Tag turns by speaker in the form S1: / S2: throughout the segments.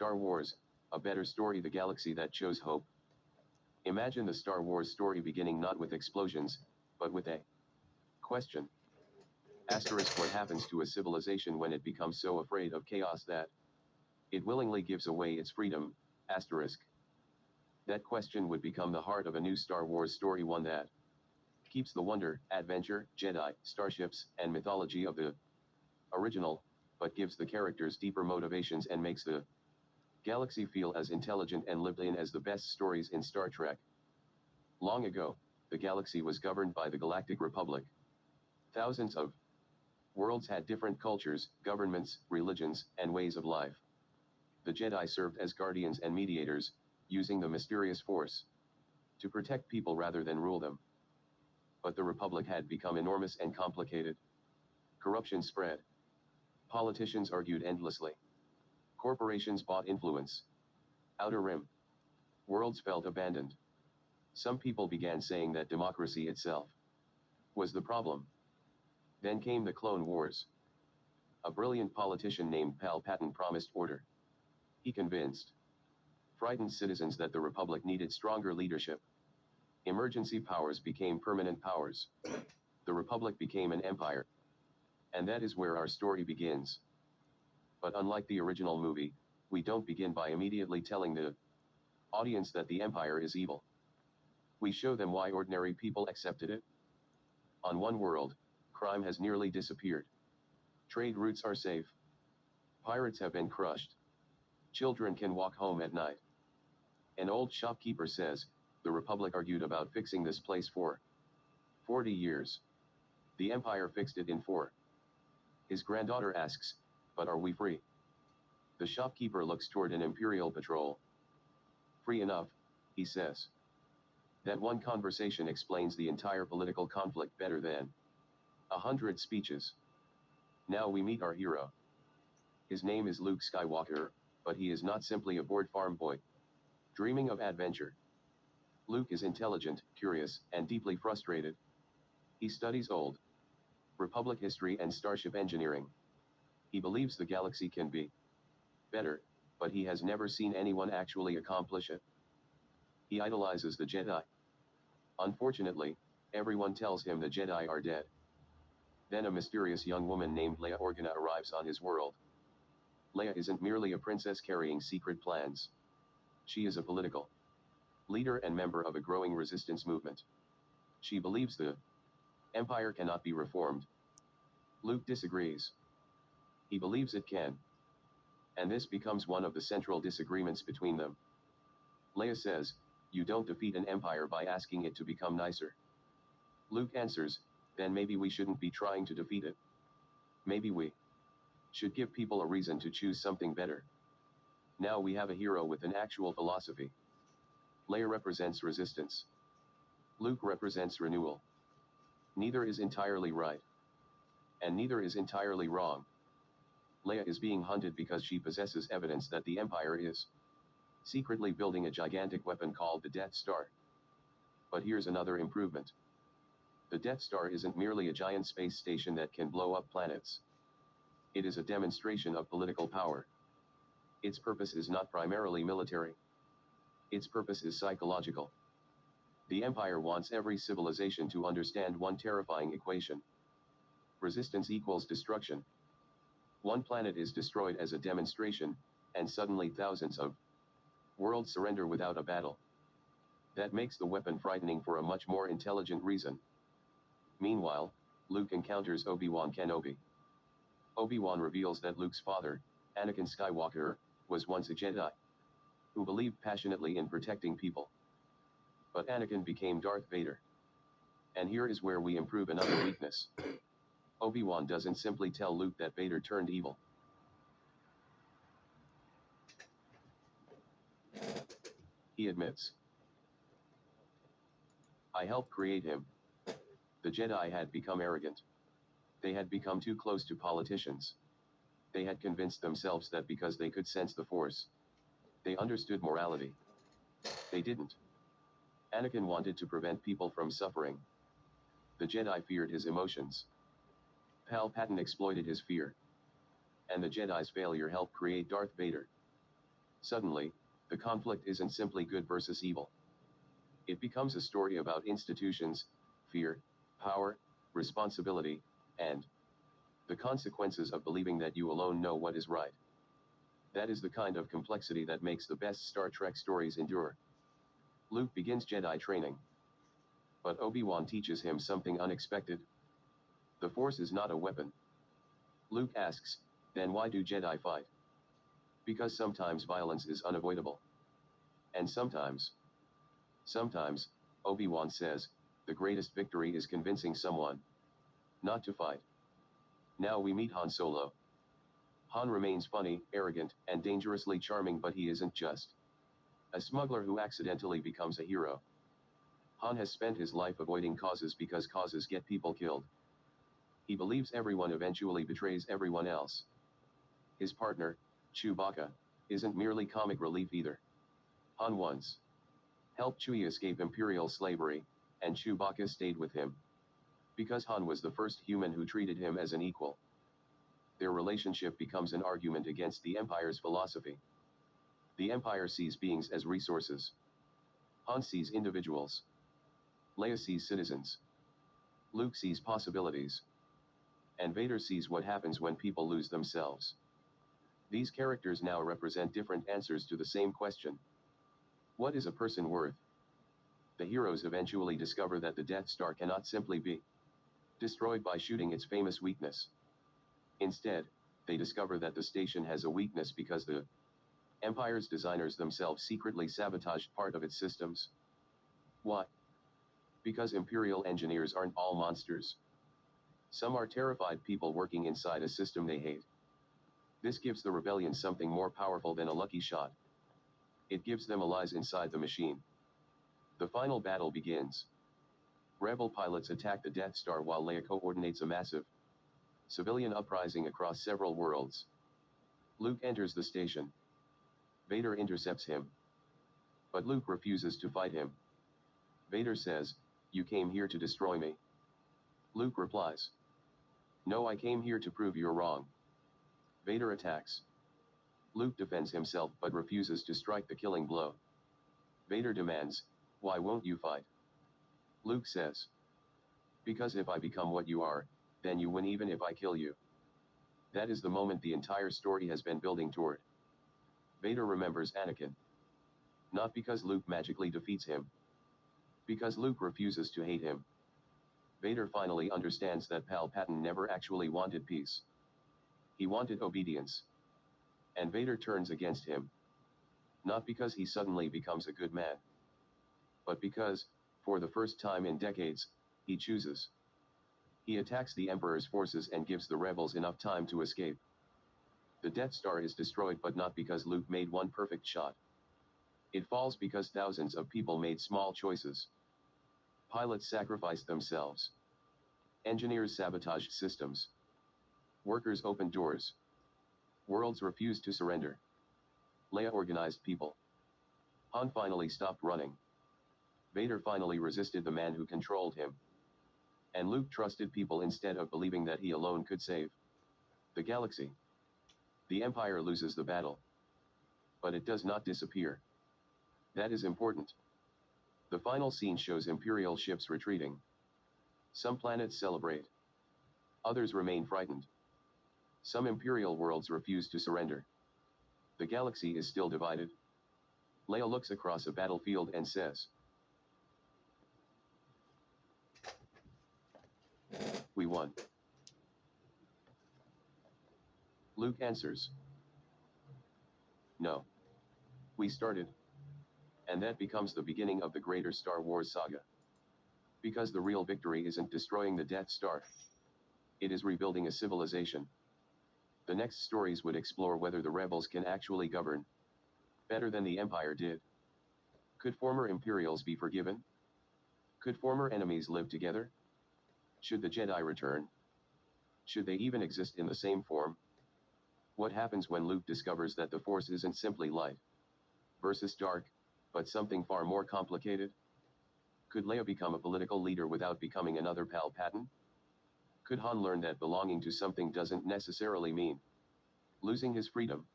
S1: Star Wars, a better story, the galaxy that chose hope. Imagine the Star Wars story beginning not with explosions, but with a question. Asterisk, what happens to a civilization when it becomes so afraid of chaos that it willingly gives away its freedom? Asterisk. That question would become the heart of a new Star Wars story, one that keeps the wonder, adventure, Jedi, starships, and mythology of the original, but gives the characters deeper motivations and makes the galaxy feel as intelligent and lived in as the best stories in Star Trek. Long ago, the galaxy was governed by the Galactic Republic. Thousands of worlds had different cultures, governments, religions, and ways of life. The Jedi served as guardians and mediators, using the mysterious Force to protect people rather than rule them. But the Republic had become enormous and complicated. Corruption spread. Politicians argued endlessly. Corporations bought influence. Outer Rim worlds felt abandoned. Some people began saying that democracy itself was the problem. Then came the Clone Wars. A brilliant politician named Palpatine promised order. He convinced frightened citizens that the Republic needed stronger leadership. Emergency powers became permanent powers. The Republic became an empire. And that is where our story begins. But unlike the original movie, we don't begin by immediately telling the audience that the Empire is evil. We show them why ordinary people accepted it. On one world, crime has nearly disappeared. Trade routes are safe. Pirates have been crushed. Children can walk home at night. An old shopkeeper says, the Republic argued about fixing this place for 40 years. The Empire fixed it in 4. His granddaughter asks, but are we free? The shopkeeper looks toward an Imperial patrol. Free enough, he says. That one conversation explains the entire political conflict better than 100 speeches. Now we meet our hero. His name is Luke Skywalker, but he is not simply a bored farm boy dreaming of adventure. Luke is intelligent, curious, and deeply frustrated. He studies old Republic history and starship engineering. He believes the galaxy can be better, but he has never seen anyone actually accomplish it. He idolizes the Jedi. Unfortunately, everyone tells him the Jedi are dead. Then a mysterious young woman named Leia Organa arrives on his world. Leia isn't merely a princess carrying secret plans. She is a political leader and member of a growing resistance movement. She believes the Empire cannot be reformed. Luke disagrees. He believes it can. And this becomes one of the central disagreements between them. Leia says, you don't defeat an empire by asking it to become nicer. Luke answers, then maybe we shouldn't be trying to defeat it. Maybe we should give people a reason to choose something better. Now we have a hero with an actual philosophy. Leia represents resistance. Luke represents renewal. Neither is entirely right. And neither is entirely wrong. Leia is being hunted because she possesses evidence that the Empire is secretly building a gigantic weapon called the Death Star. But here's another improvement. The Death Star isn't merely a giant space station that can blow up planets. It is a demonstration of political power. Its purpose is not primarily military. Its purpose is psychological. The Empire wants every civilization to understand one terrifying equation. Resistance equals destruction. One planet is destroyed as a demonstration, and suddenly thousands of worlds surrender without a battle. That makes the weapon frightening for a much more intelligent reason. Meanwhile, Luke encounters Obi-Wan Kenobi. Obi-Wan reveals that Luke's father, Anakin Skywalker, was once a Jedi who believed passionately in protecting people. But Anakin became Darth Vader. And here is where we improve another weakness. Obi-Wan doesn't simply tell Luke that Vader turned evil. He admits, I helped create him. The Jedi had become arrogant. They had become too close to politicians. They had convinced themselves that because they could sense the Force, they understood morality. They didn't. Anakin wanted to prevent people from suffering. The Jedi feared his emotions. Palpatine exploited his fear. And the Jedi's failure helped create Darth Vader. Suddenly, the conflict isn't simply good versus evil. It becomes a story about institutions, fear, power, responsibility, and the consequences of believing that you alone know what is right. That is the kind of complexity that makes the best Star Trek stories endure. Luke begins Jedi training. But Obi-Wan teaches him something unexpected. The Force is not a weapon. Luke asks, then why do Jedi fight? Because sometimes violence is unavoidable. And sometimes, Obi-Wan says, the greatest victory is convincing someone not to fight. Now we meet Han Solo. Han remains funny, arrogant, and dangerously charming, but he isn't just a smuggler who accidentally becomes a hero. Han has spent his life avoiding causes because causes get people killed. He believes everyone eventually betrays everyone else. His partner, Chewbacca, isn't merely comic relief either. Han once helped Chewie escape Imperial slavery, and Chewbacca stayed with him because Han was the first human who treated him as an equal. Their relationship becomes an argument against the Empire's philosophy. The Empire sees beings as resources. Han sees individuals. Leia sees citizens. Luke sees possibilities. And Vader sees what happens when people lose themselves. These characters now represent different answers to the same question. What is a person worth? The heroes eventually discover that the Death Star cannot simply be destroyed by shooting its famous weakness. Instead, they discover that the station has a weakness because the Empire's designers themselves secretly sabotaged part of its systems. Why? Because Imperial engineers aren't all monsters. Some are terrified people working inside a system they hate. This gives the rebellion something more powerful than a lucky shot. It gives them allies inside the machine. The final battle begins. Rebel pilots attack the Death Star while Leia coordinates a massive civilian uprising across several worlds. Luke enters the station. Vader intercepts him. But Luke refuses to fight him. Vader says, "You came here to destroy me." Luke replies, "No, I came here to prove you're wrong." Vader attacks. Luke defends himself but refuses to strike the killing blow. Vader demands, "Why won't you fight?" Luke says, "Because if I become what you are, then you win even if I kill you." That is the moment the entire story has been building toward. Vader remembers Anakin. Not because Luke magically defeats him. Because Luke refuses to hate him. Vader finally understands that Palpatine never actually wanted peace. He wanted obedience. And Vader turns against him. Not because he suddenly becomes a good man. But because, for the first time in decades, he chooses. He attacks the Emperor's forces and gives the rebels enough time to escape. The Death Star is destroyed, but not because Luke made one perfect shot. It falls because thousands of people made small choices. Pilots sacrificed themselves. Engineers sabotaged systems. Workers opened doors. Worlds refused to surrender. Leia organized people. Han finally stopped running. Vader finally resisted the man who controlled him. And Luke trusted people instead of believing that he alone could save the galaxy. The Empire loses the battle. But it does not disappear. That is important. The final scene shows Imperial ships retreating. Some planets celebrate. Others remain frightened. Some Imperial worlds refuse to surrender. The galaxy is still divided. Leia looks across a battlefield and says, "We won." Luke answers, "No. We started." And that becomes the beginning of the greater Star Wars saga. Because the real victory isn't destroying the Death Star. It is rebuilding a civilization. The next stories would explore whether the rebels can actually govern better than the Empire did. Could former Imperials be forgiven? Could former enemies live together? Should the Jedi return? Should they even exist in the same form? What happens when Luke discovers that the Force isn't simply light versus dark, but something far more complicated? Could Leia become a political leader without becoming another Palpatine? Could Han learn that belonging to something doesn't necessarily mean losing his freedom?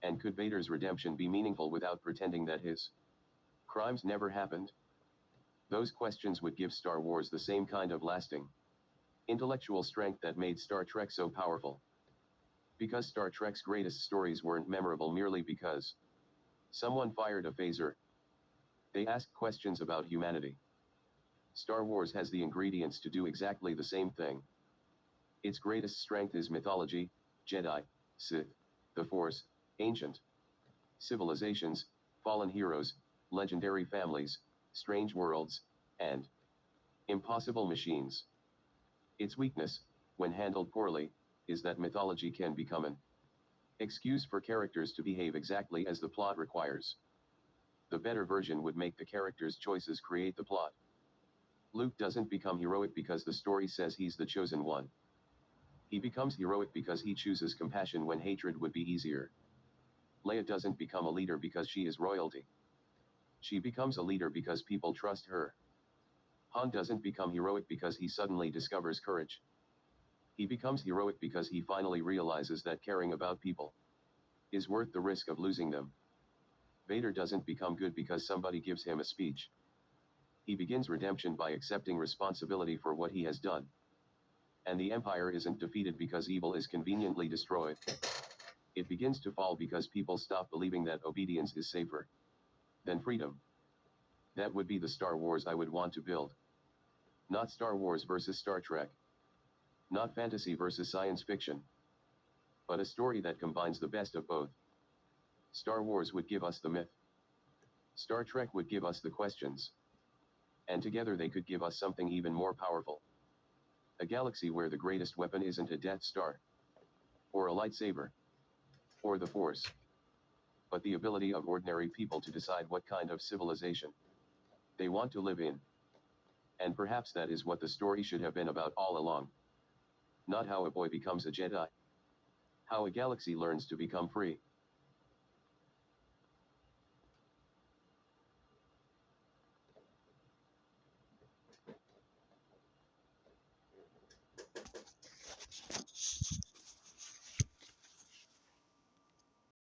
S1: And could Vader's redemption be meaningful without pretending that his crimes never happened? Those questions would give Star Wars the same kind of lasting intellectual strength that made Star Trek so powerful. Because Star Trek's greatest stories weren't memorable merely because someone fired a phaser. They asked questions about humanity. Star Wars has the ingredients to do exactly the same thing. Its greatest strength is mythology, Jedi, Sith, the Force, ancient civilizations, fallen heroes, legendary families, strange worlds, and impossible machines. Its weakness, when handled poorly, is that mythology can become an excuse for characters to behave exactly as the plot requires. The better version would make the characters' choices create the plot. Luke doesn't become heroic because the story says he's the chosen one. He becomes heroic because he chooses compassion when hatred would be easier. Leia doesn't become a leader because she is royalty. She becomes a leader because people trust her. Han doesn't become heroic because he suddenly discovers courage. He becomes heroic because he finally realizes that caring about people is worth the risk of losing them. Vader doesn't become good because somebody gives him a speech. He begins redemption by accepting responsibility for what he has done. And the Empire isn't defeated because evil is conveniently destroyed. It begins to fall because people stop believing that obedience is safer than freedom. That would be the Star Wars I would want to build. Not Star Wars versus Star Trek. Not fantasy versus science fiction. But a story that combines the best of both. Star Wars would give us the myth. Star Trek would give us the questions. And together they could give us something even more powerful. A galaxy where the greatest weapon isn't a Death Star. Or a lightsaber. Or the Force. But the ability of ordinary people to decide what kind of civilization they want to live in. And perhaps that is what the story should have been about all along. Not how a boy becomes a Jedi. How a galaxy learns to become free.